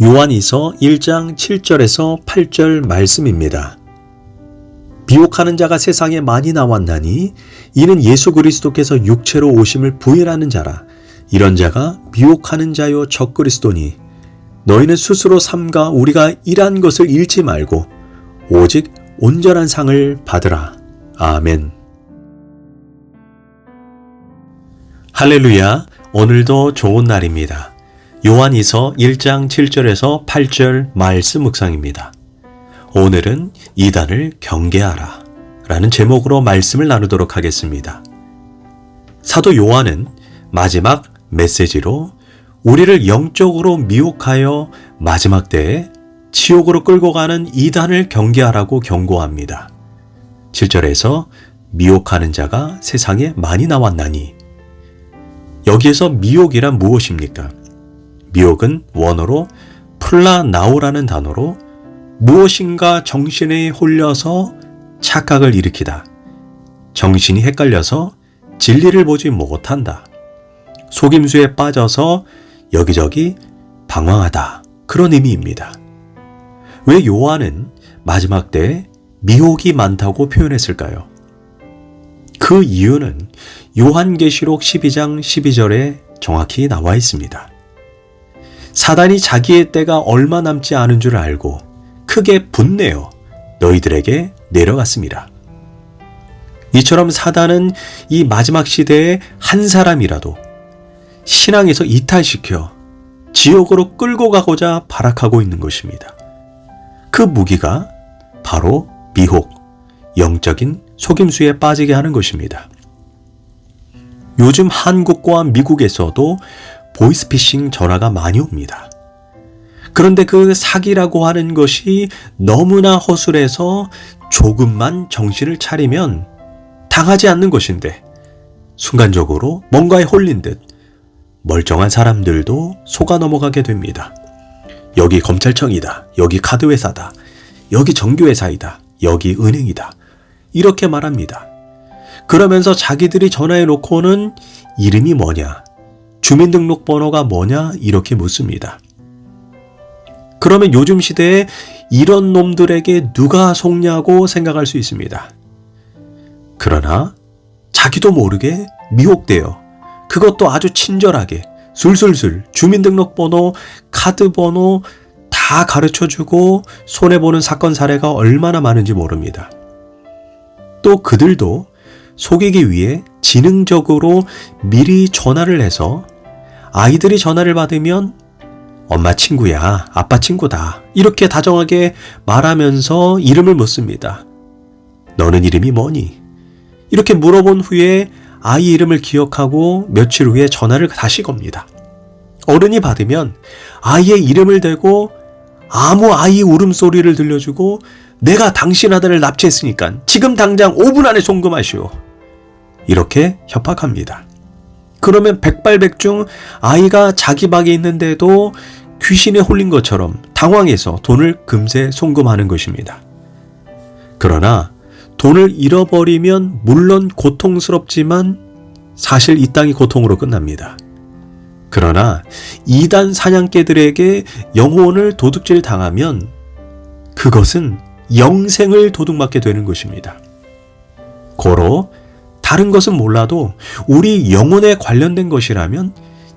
요한이서 1장 7절에서 8절 말씀입니다. 미혹하는 자가 세상에 많이 나왔나니 이는 예수 그리스도께서 육체로 오심을 부인하는 자라. 이런 자가 미혹하는 자요 적그리스도니 너희는 스스로 삼가 우리가 일한 것을 잃지 말고 오직 온전한 상을 받으라. 아멘. 할렐루야. 오늘도 좋은 날입니다. 요한이서 1장 7절에서 8절 말씀 묵상입니다. 오늘은 이단을 경계하라 라는 제목으로 말씀을 나누도록 하겠습니다. 사도 요한은 마지막 메시지로 우리를 영적으로 미혹하여 마지막 때에 지옥으로 끌고 가는 이단을 경계하라고 경고합니다. 7절에서 미혹하는 자가 세상에 많이 나왔나니, 여기에서 미혹이란 무엇입니까? 미혹은 원어로 플라나오라는 단어로 무엇인가 정신에 홀려서 착각을 일으키다, 정신이 헷갈려서 진리를 보지 못한다, 속임수에 빠져서 여기저기 방황하다, 그런 의미입니다. 왜 요한은 마지막 때에 미혹이 많다고 표현했을까요? 그 이유는 요한계시록 12장 12절에 정확히 나와 있습니다. 사단이 자기의 때가 얼마 남지 않은 줄 알고 크게 분내어 너희들에게 내려갔습니다. 이처럼 사단은 이 마지막 시대에 한 사람이라도 신앙에서 이탈시켜 지옥으로 끌고 가고자 발악하고 있는 것입니다. 그 무기가 바로 미혹, 영적인 속임수에 빠지게 하는 것입니다. 요즘 한국과 미국에서도 보이스피싱 전화가 많이 옵니다. 그런데 그 사기라고 하는 것이 너무나 허술해서 조금만 정신을 차리면 당하지 않는 것인데, 순간적으로 뭔가에 홀린 듯 멀쩡한 사람들도 속아 넘어가게 됩니다. 여기 검찰청이다, 여기 카드회사다, 여기 정규회사이다, 여기 은행이다, 이렇게 말합니다. 그러면서 자기들이 전화해 놓고는 이름이 뭐냐, 주민등록번호가 뭐냐, 이렇게 묻습니다. 그러면 요즘 시대에 이런 놈들에게 누가 속냐고 생각할 수 있습니다. 그러나 자기도 모르게 미혹되어, 그것도 아주 친절하게 술술술 주민등록번호, 카드번호 다 가르쳐주고 손해보는 사건 사례가 얼마나 많은지 모릅니다. 또 그들도 속이기 위해 지능적으로 미리 전화를 해서 아이들이 전화를 받으면 엄마 친구야, 아빠 친구다, 이렇게 다정하게 말하면서 이름을 묻습니다. 너는 이름이 뭐니? 이렇게 물어본 후에 아이 이름을 기억하고 며칠 후에 전화를 다시 겁니다. 어른이 받으면 아이의 이름을 대고 아무 아이 울음소리를 들려주고 내가 당신 아들을 납치했으니까 지금 당장 5분 안에 송금하시오, 이렇게 협박합니다. 그러면 백발백중 아이가 자기 방에 있는데도 귀신에 홀린 것처럼 당황해서 돈을 금세 송금하는 것입니다. 그러나 돈을 잃어버리면 물론 고통스럽지만 사실 이 땅이 고통으로 끝납니다. 그러나 이단 사냥개들에게 영혼을 도둑질 당하면 그것은 영생을 도둑맞게 되는 것입니다. 고로 다른 것은 몰라도 우리 영혼에 관련된 것이라면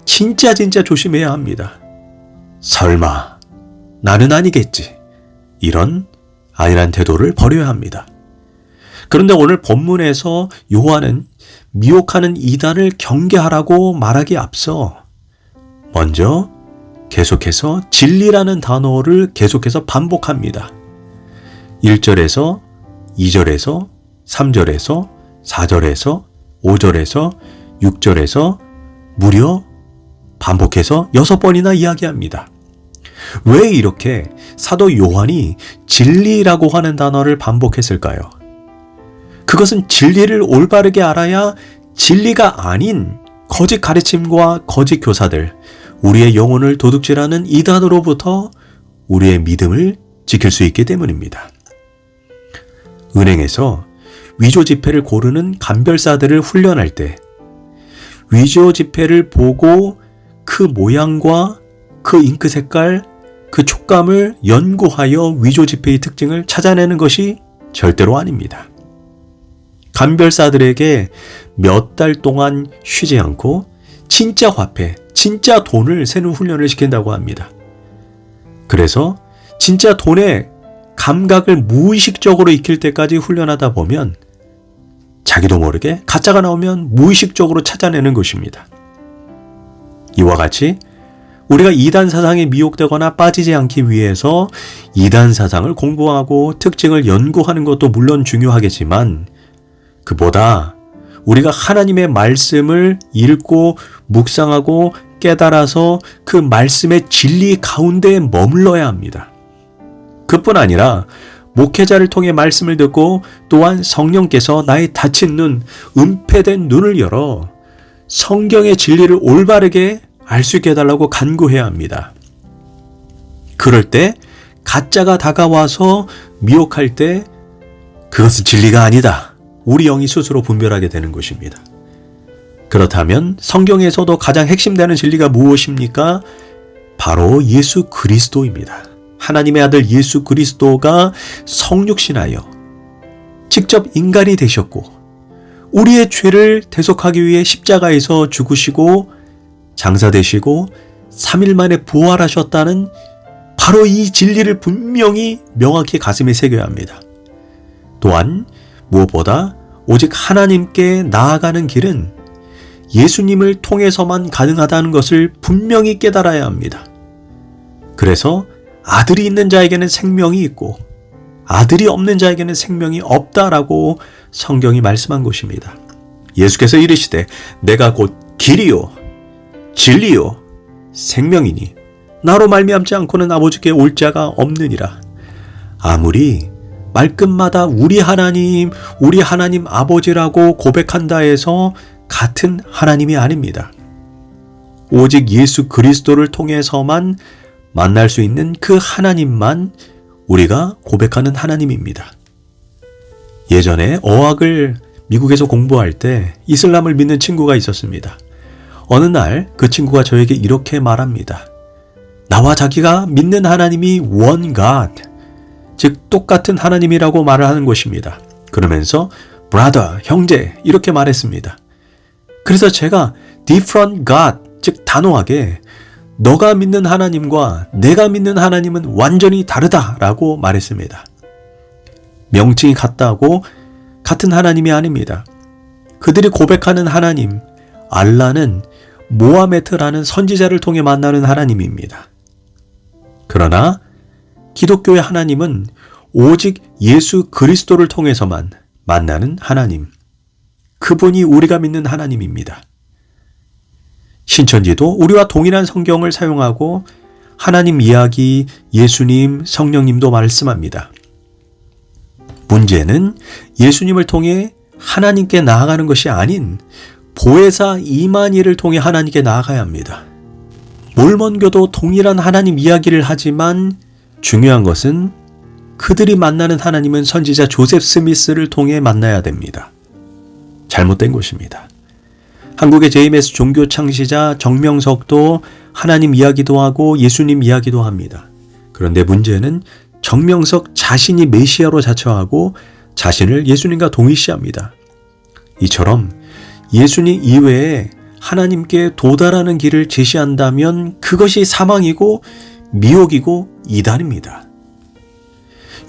진짜 조심해야 합니다. 설마 나는 아니겠지, 이런 안일한 태도를 버려야 합니다. 그런데 오늘 본문에서 요한은 미혹하는 이단을 경계하라고 말하기에 앞서 먼저 계속해서 진리라는 단어를 계속해서 반복합니다. 1절에서 2절에서 3절에서 4절에서 5절에서 6절에서 무려 반복해서 6번이나 이야기합니다. 왜 이렇게 사도 요한이 진리라고 하는 단어를 반복했을까요? 그것은 진리를 올바르게 알아야 진리가 아닌 거짓 가르침과 거짓 교사들, 우리의 영혼을 도둑질하는 이단으로부터 우리의 믿음을 지킬 수 있기 때문입니다. 은행에서 위조 지폐를 고르는 감별사들을 훈련할 때 위조 지폐를 보고 그 모양과 그 잉크 색깔, 그 촉감을 연구하여 위조지폐의 특징을 찾아내는 것이 절대로 아닙니다. 감별사들에게 몇 달 동안 쉬지 않고 진짜 화폐, 진짜 돈을 세는 훈련을 시킨다고 합니다. 그래서 진짜 돈의 감각을 무의식적으로 익힐 때까지 훈련하다 보면 자기도 모르게 가짜가 나오면 무의식적으로 찾아내는 것입니다. 이와 같이 우리가 이단 사상에 미혹되거나 빠지지 않기 위해서 이단 사상을 공부하고 특징을 연구하는 것도 물론 중요하겠지만 그보다 우리가 하나님의 말씀을 읽고 묵상하고 깨달아서 그 말씀의 진리 가운데에 머물러야 합니다. 그뿐 아니라 목회자를 통해 말씀을 듣고 또한 성령께서 나의 닫힌 눈, 은폐된 눈을 열어 성경의 진리를 올바르게 알 수 있게 해달라고 간구해야 합니다. 그럴 때 가짜가 다가와서 미혹할 때 그것은 진리가 아니다. 우리 영이 스스로 분별하게 되는 것입니다. 그렇다면 성경에서도 가장 핵심되는 진리가 무엇입니까? 바로 예수 그리스도입니다. 하나님의 아들 예수 그리스도가 성육신하여 직접 인간이 되셨고 우리의 죄를 대속하기 위해 십자가에서 죽으시고 장사되시고 3일 만에 부활하셨다는 바로 이 진리를 분명히 명확히 가슴에 새겨야 합니다. 또한 무엇보다 오직 하나님께 나아가는 길은 예수님을 통해서만 가능하다는 것을 분명히 깨달아야 합니다. 그래서 아들이 있는 자에게는 생명이 있고 아들이 없는 자에게는 생명이 없다라고 성경이 말씀한 것입니다. 예수께서 이르시되 내가 곧 길이요 진리요 생명이니 나로 말미암지 않고는 아버지께 올 자가 없느니라. 아무리 말끝마다 우리 하나님 아버지라고 고백한다 해서 같은 하나님이 아닙니다. 오직 예수 그리스도를 통해서만 만날 수 있는 그 하나님만 우리가 고백하는 하나님입니다. 예전에 어학을 미국에서 공부할 때 이슬람을 믿는 친구가 있었습니다. 어느 날 그 친구가 저에게 이렇게 말합니다. 나와 자기가 믿는 하나님이 one God, 즉 똑같은 하나님이라고 말을 하는 것입니다. 그러면서 brother, 형제 이렇게 말했습니다. 그래서 제가 different God, 즉 단호하게 너가 믿는 하나님과 내가 믿는 하나님은 완전히 다르다라고 말했습니다. 명칭이 같다고 같은 하나님이 아닙니다. 그들이 고백하는 하나님, 알라는 모하메트라는 선지자를 통해 만나는 하나님입니다. 그러나 기독교의 하나님은 오직 예수 그리스도를 통해서만 만나는 하나님, 그분이 우리가 믿는 하나님입니다. 신천지도 우리와 동일한 성경을 사용하고 하나님 이야기, 예수님, 성령님도 말씀합니다. 문제는 예수님을 통해 하나님께 나아가는 것이 아닌 보혜사 이만희를 통해 하나님께 나아가야 합니다. 몰몬교도 동일한 하나님 이야기를 하지만 중요한 것은 그들이 만나는 하나님은 선지자 조셉 스미스를 통해 만나야 됩니다. 잘못된 것입니다. 한국의 JMS 종교 창시자 정명석도 하나님 이야기도 하고 예수님 이야기도 합니다. 그런데 문제는 정명석 자신이 메시아로 자처하고 자신을 예수님과 동일시합니다. 이처럼 예수님 이외에 하나님께 도달하는 길을 제시한다면 그것이 사망이고 미혹이고 이단입니다.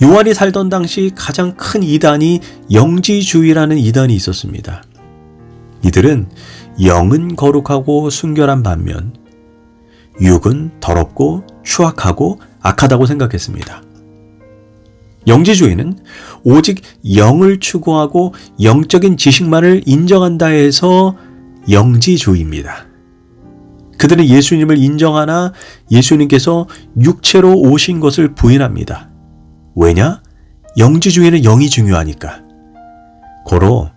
요한이 살던 당시 가장 큰 이단이 영지주의라는 이단이 있었습니다. 이들은 영은 거룩하고 순결한 반면 육은 더럽고 추악하고 악하다고 생각했습니다. 영지주의는 오직 영을 추구하고 영적인 지식만을 인정한다 해서 영지주의입니다. 그들은 예수님을 인정하나 예수님께서 육체로 오신 것을 부인합니다. 왜냐? 영지주의는 영이 중요하니까. 고로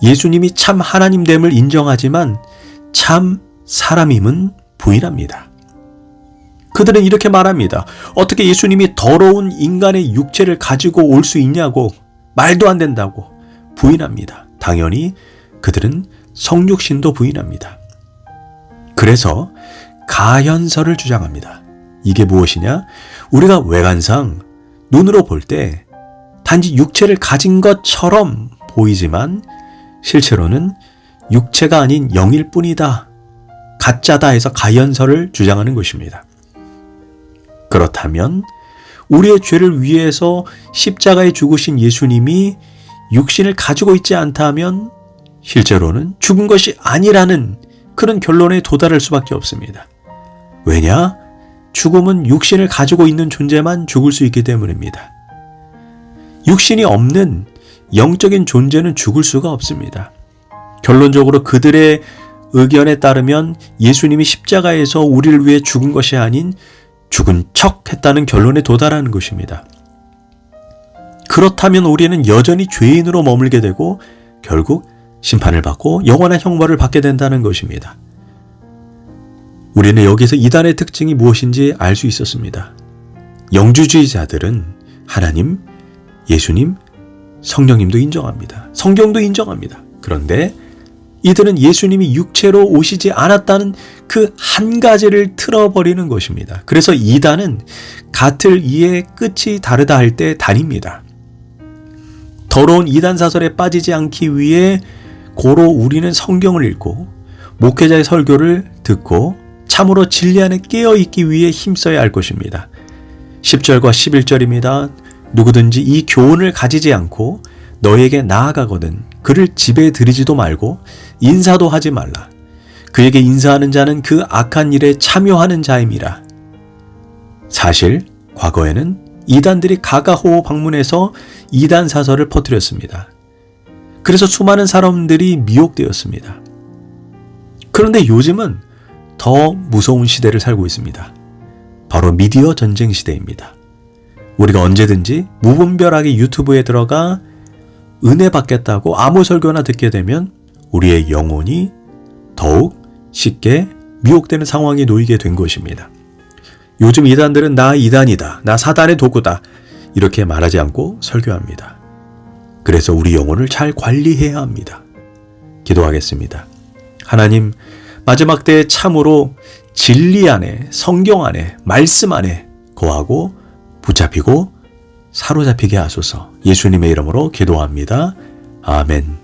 예수님이 참 하나님됨을 인정하지만 참 사람임은 부인합니다. 그들은 이렇게 말합니다. 어떻게 예수님이 더러운 인간의 육체를 가지고 올 수 있냐고, 말도 안 된다고 부인합니다. 당연히 그들은 성육신도 부인합니다. 그래서 가현설을 주장합니다. 이게 무엇이냐? 우리가 외관상 눈으로 볼 때 단지 육체를 가진 것처럼 보이지만 실제로는 육체가 아닌 영일 뿐이다. 가짜다 해서 가연설을 주장하는 것입니다. 그렇다면 우리의 죄를 위해서 십자가에 죽으신 예수님이 육신을 가지고 있지 않다면 실제로는 죽은 것이 아니라는 그런 결론에 도달할 수밖에 없습니다. 왜냐? 죽음은 육신을 가지고 있는 존재만 죽을 수 있기 때문입니다. 육신이 없는 영적인 존재는 죽을 수가 없습니다. 결론적으로 그들의 의견에 따르면 예수님이 십자가에서 우리를 위해 죽은 것이 아닌 죽은 척 했다는 결론에 도달하는 것입니다. 그렇다면 우리는 여전히 죄인으로 머물게 되고 결국 심판을 받고 영원한 형벌을 받게 된다는 것입니다. 우리는 여기서 이단의 특징이 무엇인지 알 수 있었습니다. 영주주의자들은 하나님, 예수님, 성령님도 인정합니다. 성경도 인정합니다. 그런데 이들은 예수님이 육체로 오시지 않았다는 그 한 가지를 틀어버리는 것입니다. 그래서 이단은 같을 이의 끝이 다르다 할 때 다닙니다. 더러운 이단 사설에 빠지지 않기 위해 고로 우리는 성경을 읽고 목회자의 설교를 듣고 참으로 진리 안에 깨어있기 위해 힘써야 할 것입니다. 10절과 11절입니다. 누구든지 이 교훈을 가지지 않고 너에게 나아가거든 그를 집에 들이지도 말고 인사도 하지 말라. 그에게 인사하는 자는 그 악한 일에 참여하는 자임이라. 사실 과거에는 이단들이 가가호호 방문해서 이단 사설을 퍼뜨렸습니다. 그래서 수많은 사람들이 미혹되었습니다. 그런데 요즘은 더 무서운 시대를 살고 있습니다. 바로 미디어 전쟁 시대입니다. 우리가 언제든지 무분별하게 유튜브에 들어가 은혜 받겠다고 아무 설교나 듣게 되면 우리의 영혼이 더욱 쉽게 미혹되는 상황에 놓이게 된 것입니다. 요즘 이단들은 나 이단이다, 나 사단의 도구다 이렇게 말하지 않고 설교합니다. 그래서 우리 영혼을 잘 관리해야 합니다. 기도하겠습니다. 하나님, 마지막 때에 참으로 진리 안에, 성경 안에, 말씀 안에 거하고 붙잡히고 사로잡히게 하소서. 예수님의 이름으로 기도합니다. 아멘.